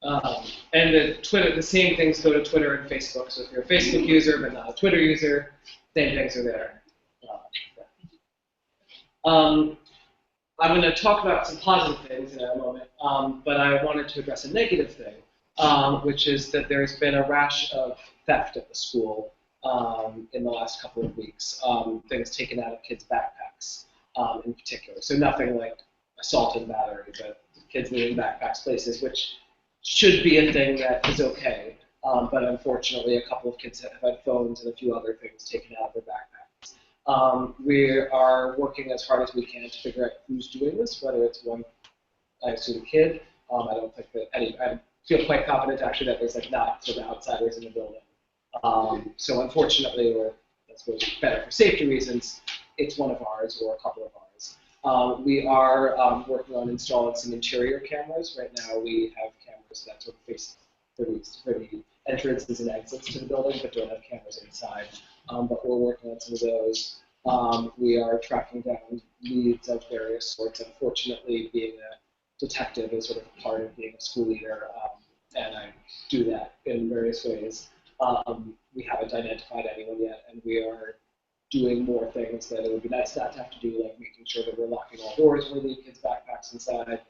on.
And the same things go to Twitter and Facebook. So if you're a Facebook user but not a Twitter user, same things are there. I'm going to talk about some positive things in a moment, but I wanted to address a negative thing, which is that there's been a rash of theft at the school in the last couple of weeks. Things taken out of kids' backpacks in particular. So nothing like assault and battery, but kids leaving backpacks places, which should be a thing that is okay. But unfortunately, a couple of kids have had phones and a few other things taken out of their backpacks. We are working as hard as we can to figure out who's doing this, whether it's one, I assume, kid. I don't think that I feel quite confident actually that there's not sort of outsiders in the building. So unfortunately, or I suppose better for safety reasons, it's one of ours or a couple of ours. We are working on installing some interior cameras. Right now we have cameras that sort of face for the entrances and exits to the building, but don't have cameras inside. But we're working on some of those. We are tracking down leads of various sorts. Unfortunately, being a detective is sort of part of being a school leader, and I do that in various ways. We haven't identified anyone yet, and we are doing more things that it would be nice not to have to do, like making sure that we're locking all doors when we leave kids' backpacks inside,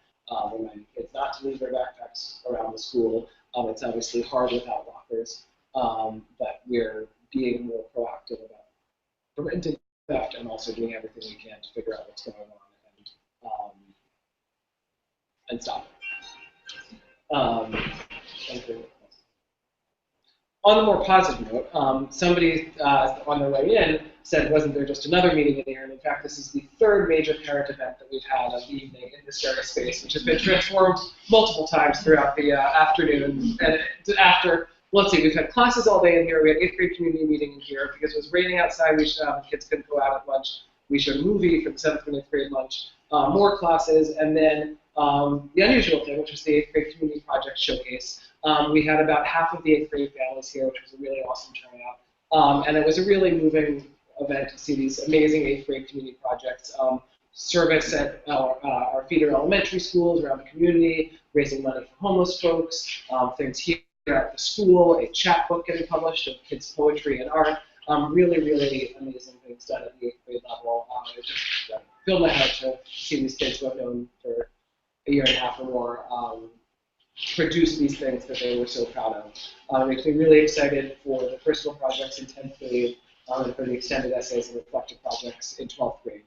reminding kids not to leave their backpacks around the school. It's obviously hard without lockers, but we're being more proactive about preventing theft and also doing everything we can to figure out what's going on and stop it. On a more positive note, somebody on their way in said, wasn't there just another meeting in here? And in fact, this is the third major parent event that we've had of the evening in this very space, which has been transformed multiple times throughout the afternoon. And after, let's see, we've had classes all day in here. We had 8th grade community meeting in here. Because it was raining outside, kids couldn't go out at lunch.
We showed a movie for the 7th and 8th grade lunch, more classes, and then the unusual thing, which was the 8th grade community project showcase. We had about half of the 8th grade families here, which was a really awesome turnout. And it was a really moving event to see these amazing 8th grade community projects. Service at our feeder elementary schools around the community, raising money for homeless folks, things here at the school, a chapbook getting published of kids' poetry and art. Really, really amazing things done at the 8th grade level. It just filled my heart to see these kids who I've known for a year and a half or more produce these things that they were so proud of. It makes me really excited for the personal projects in 10th grade and for the extended essays and reflective projects in 12th grade.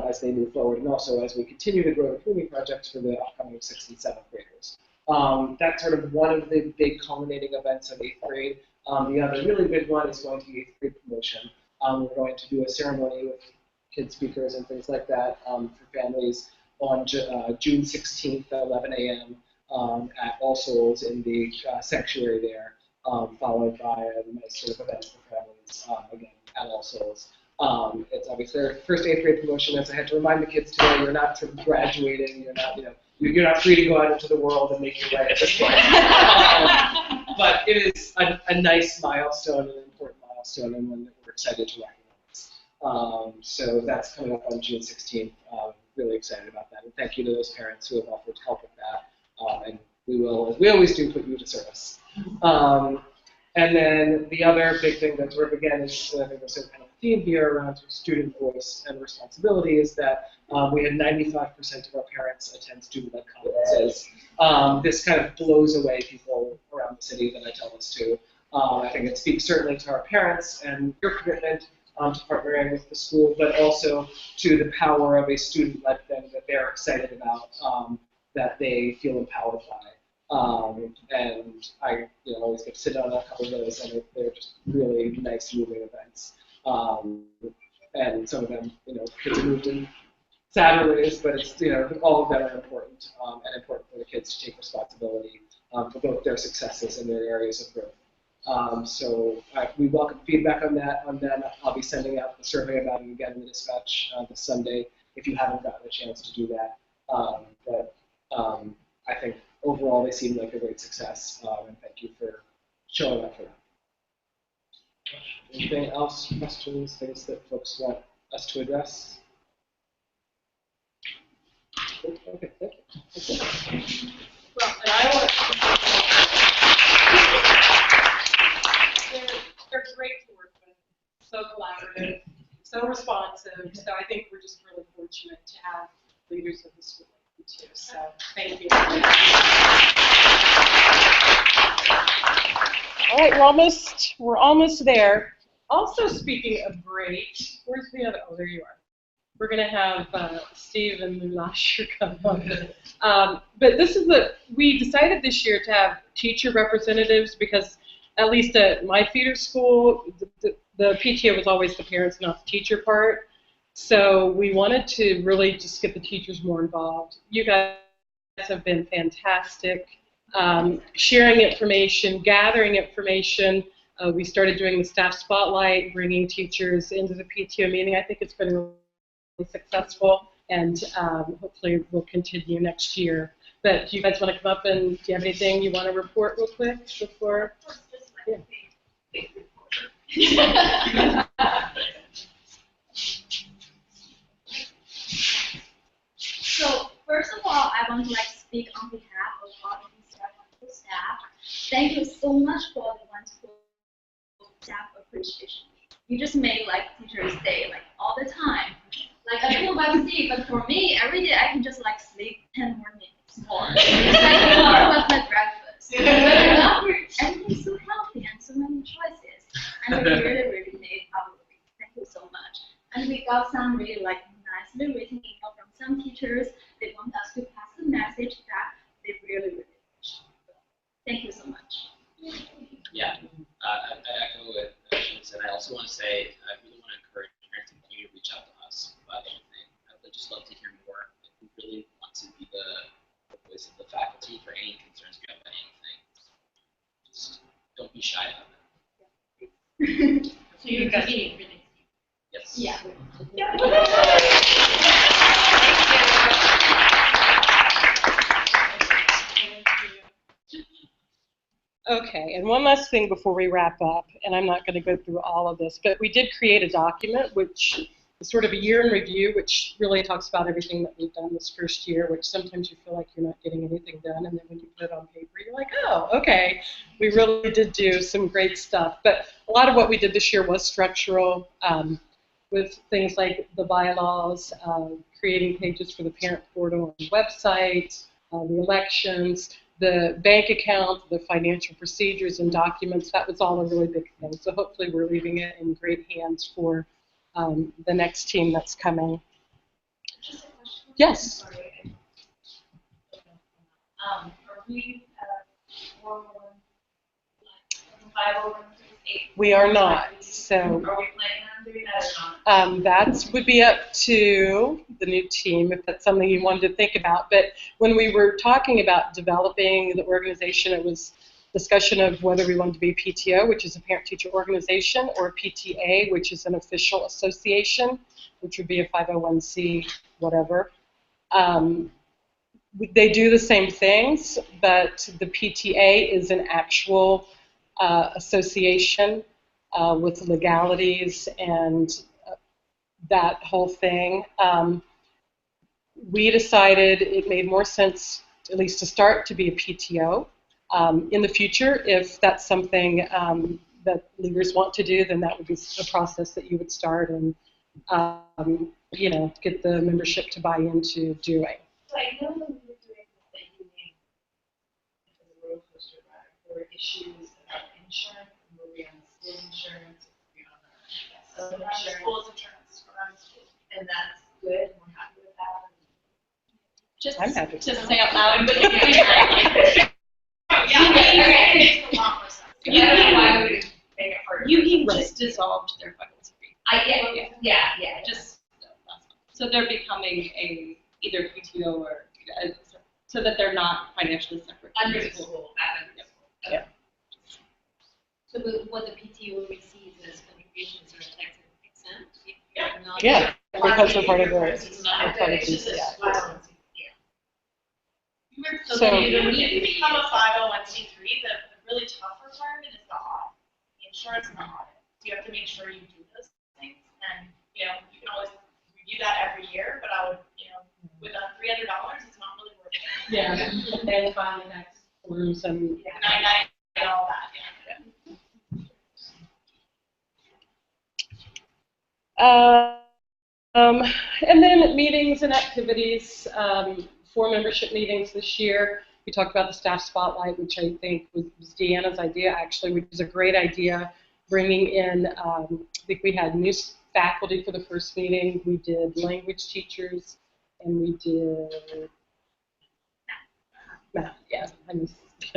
As they move forward, and also as we continue to grow the community projects for the upcoming 6th and 7th graders. That's sort of one of the big culminating events of 8th grade. The other really big one is going to be 8th grade promotion. We're going to do a ceremony with kid speakers and things like that for families on June 16th at 11 a.m. At All Souls in the sanctuary there, followed by a nice sort of event for families again at All Souls. It's obviously their first 8th grade promotion, as I had to remind the kids today, you're not sort of graduating, you're not, you're not free to go out into the world and make your way at this point. But it is a nice milestone, an important milestone, and one that we're excited to recognize. So that's coming up on June 16th. Really excited about that, and thank you to those parents who have offered to help with that. And we will, as we always do, put you to service. And then the other big thing that sort of, again, is I think there's a kind of theme here around student voice and responsibility is that we had 95% of our parents attend student-led conferences. This kind of blows away people around the city that I tell this to. I think it speaks certainly to our parents and your commitment to partnering with the school, but also to the power of a student-led thing that they're excited about, that they feel empowered by. And I always get to sit on a couple of those, and they're just really nice, moving events. And some of them, kids are moved in sadder ways, but it's, all of them are important, and important for the kids to take responsibility for both their successes and their areas of growth. So we welcome feedback on that. I'll be sending out the survey about it again in the dispatch this Sunday if you haven't gotten a chance to do that. But I think overall they seem like a great success, and thank you for showing up for that. Anything else, questions, things that folks want us to address? Okay, thank you.
Well, and I want they're great to work with, so collaborative, so responsive, so I think we're just really fortunate to have leaders of the school like you too, so thank you. All right, we're almost there. Also, speaking of great, where's the other? Oh, there you are. We're going to have Steve and Mulasher come on. But this is we decided this year to have teacher representatives because at least at my feeder school, the PTO was always the parents, not the teacher part. So we wanted to really just get the teachers more involved. You guys have been fantastic. Sharing information, gathering information. We started doing the staff spotlight, bringing teachers into the PTO meeting. I think it's been really successful, and hopefully we'll continue next year. But do you guys want to come up and do you have anything you want to report real quick before? Yeah.
So first of all, I want to speak on behalf of all the staff. Thank you so much for the wonderful staff appreciation. You just make Teachers' Day all the time. I feel about Steve, but for me, every day I can just sleep 10 more minutes more. It's part of my breakfast. But everything's so healthy and so many choices, and we really, really need our week. Thank you so much. And we got some really nicely written email from some teachers. They want us to pass the message that they really, really appreciate. Thank you so much.
Yeah, I echo what she said. I also want to say I really want to encourage parents to continue to reach out to us about anything. I would just love to hear more. We really want to be the voice of the faculty for any concerns you have about anything. Just don't be shy about it.
So you're meeting for next week?
Yes.
Yeah.
Okay, and one last thing before we wrap up, and I'm not going to go through all of this, but we did create a document which is sort of a year in review, which really talks about everything that we've done this first year, which sometimes you feel like you're not getting anything done, and then when you put it on paper, you're like, oh, okay, we really did do some great stuff. But a lot of what we did this year was structural, with things like the bylaws, creating pages for the parent portal on the website, the elections, the bank account, the financial procedures and documents. That was all a really big thing. So hopefully we're leaving it in great hands for the next team that's coming.
Just a question.
Yes.
Sorry. Are we 501(c)(8)?
We are not. So
Are we planning on doing that or not?
that would be up to the new team if that's something you wanted to think about. But when we were talking about developing the organization, it was discussion of whether we wanted to be PTO, which is a parent-teacher organization, or PTA, which is an official association, which would be a 501c whatever. They do the same things, but the PTA is an actual association with legalities and that whole thing. We decided it made more sense, at least to start, to be a PTO. In the future, if that's something that leaders want to do, then that would be a process that you would start and get the membership to buy into doing.
So I know when we were doing the union, the roller coaster ride, there were issues about insurance, and were we on school insurance, were we on school's insurance, and that's good, and we're happy with that.
Just
I'm happy.
Just say out loud. Union just dissolved their faculty. Just so they're becoming either PTO or so that they're not financially separate.
Under the school,
Yeah.
So what the PTO receives as contributions are tax exempt?
Yeah, because they're part of the
So when you become a 501c3, the really tough requirement is the audit, the insurance and the audit. You have to make sure you do those things, and you can always review that every year. But I would, with $300, it's not really worth it.
Yeah, and filing tax forms and
99 and all that.
And then meetings and activities, 4 membership meetings this year. We talked about the staff spotlight, which I think was Deanna's idea, actually, which is a great idea, bringing in, I think we had new faculty for the first meeting. We did language teachers, and we did math. Yeah, I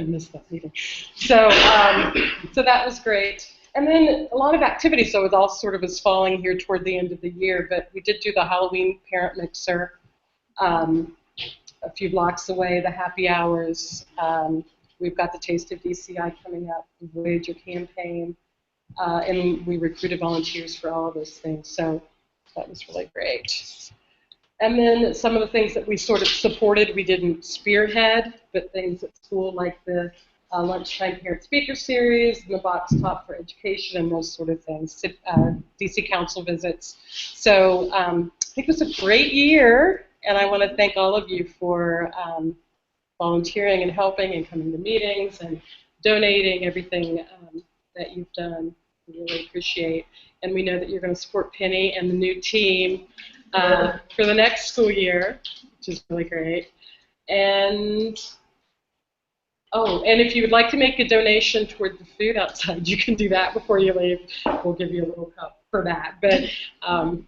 missed that meeting. So, so that was great. And then a lot of activities, so it all sort of is falling here toward the end of the year, but we did do the Halloween parent mixer a few blocks away, the happy hours. We've got the Taste of DCI coming up, the Voyager campaign, and we recruited volunteers for all of those things, so that was really great. And then some of the things that we sort of supported, we didn't spearhead, but things at school like the Lunchtime Parent Speaker Series, and the Box Top for Education, and those sort of things, DC Council visits. So I think it was a great year, and I want to thank all of you for volunteering and helping and coming to meetings and donating everything that you've done. We really appreciate. And we know that you're going to support Penny and the new team for the next school year, which is really great. And and if you would like to make a donation toward the food outside, you can do that before you leave. We'll give you a little cup for that. But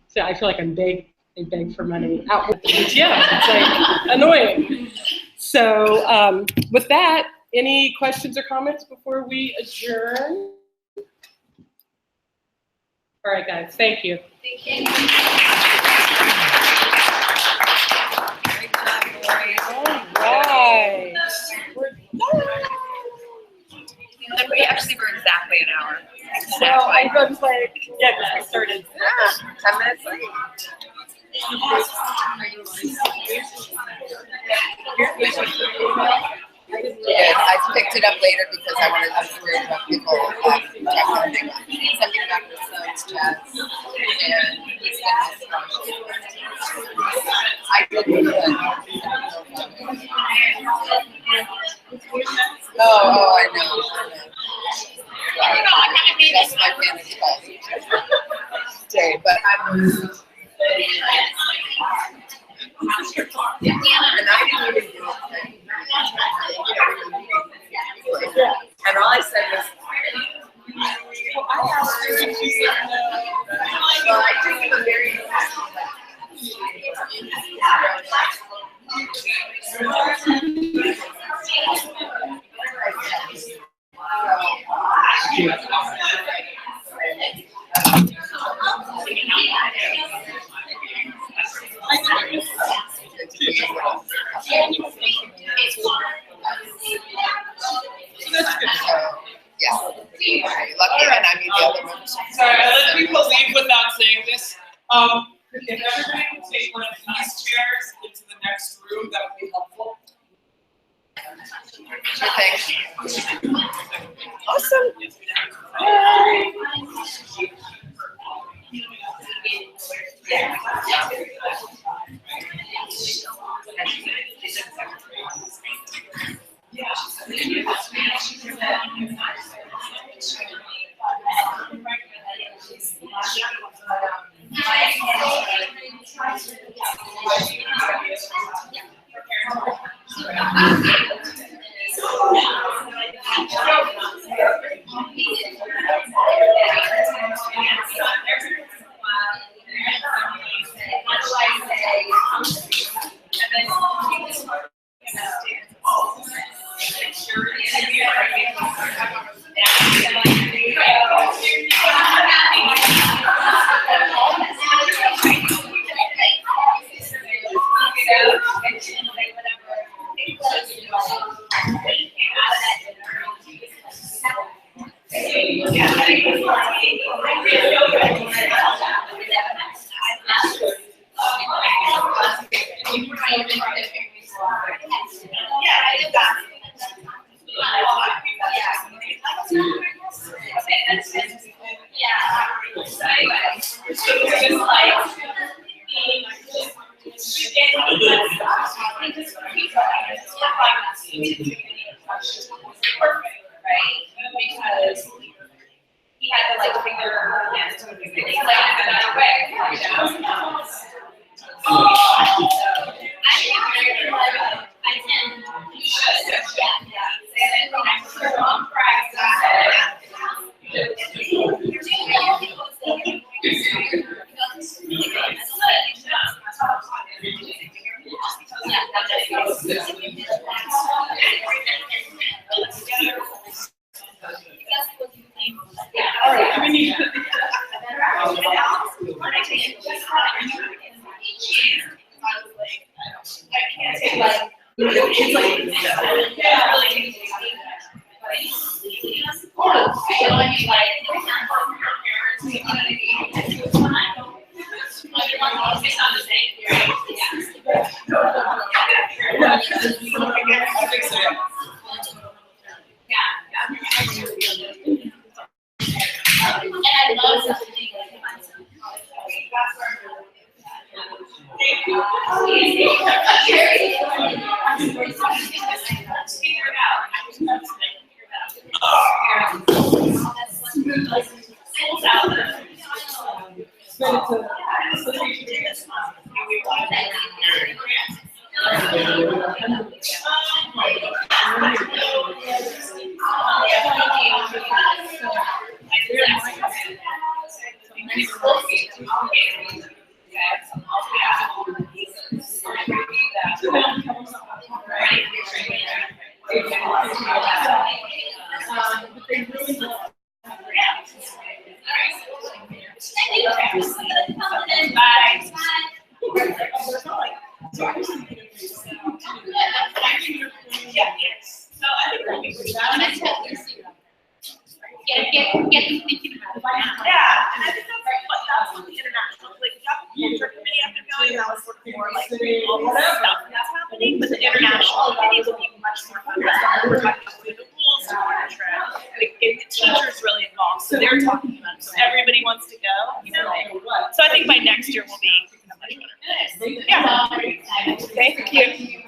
so I feel like they beg for money out with the PTO. It's like annoying. So with that, any questions or comments before we adjourn? All right, guys. Thank you.
Thank you. Great job, Lori.
All right.
We actually were exactly an hour.
Well, I was like, yeah, because we started.
10 minutes late. Yeah, I picked it up later because I was worried about people talking something about his son's chats, and he's getting his I didn't Oh, I know. That's my fantasy day, but I'm. Yeah, and I didn't even do it. And all I said was, well, I asked her if she said no. Well, I just was very yeah, lucky, and I mean the other members.
Sorry, I let people leave without saying this. If everybody would take one of these chairs into the next room, that would be helpful.
Sure thing. Awesome.
Because he had to like figure another way, I can. You should. Yeah. On
Get them thinking about it.
all this stuff that's happening, but the international committee will be much more focused on we're talking about the rules to track. Like, getting the teachers really involved, so they're talking about it, so everybody wants to go, you know? So I think by next year we'll be much better. Yeah. Thank you.